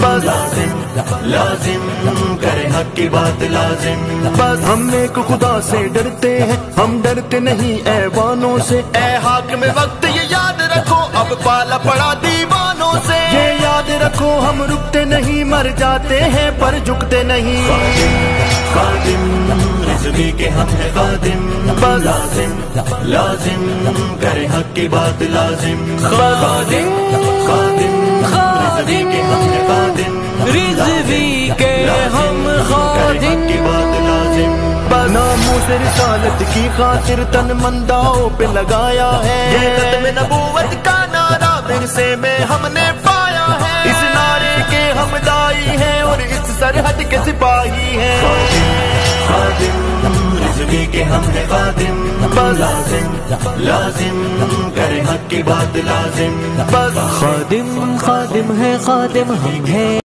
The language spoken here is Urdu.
بس لازم لازم کرے حق کی بات لازم، بس ہم ایک خدا سے ڈرتے ہیں، ہم ڈرتے نہیں ایوانوں سے، اے حاکم وقت یہ یاد رکھو اب پالا پڑا دیوانوں سے، یہ یاد رکھو ہم رکتے نہیں، مر جاتے ہیں پر جھکتے نہیں، خادم رضوی کے ہم ہیں خادم، بس لازم لازم کرے حق کی بات لازم، خادم خادم رضوی کے ہم ہیں خادم، رضوی کے ہم خادم کی بات لازم، ناموس رسالت کی خاطر تن منداؤں پہ لگایا ہے، یہ ختم نبوت کا نعرہ ورثے میں ہم نے پایا ہے، اس نعرے کے ہم دائی ہیں اور اس سرحد کے سپاہی ہیں، خادم رضوی کے ہم ہیں خادم، بس لازم لازم کرے حق کی بات لازم، بس خادم خادم ہے خادم ہم ہیں۔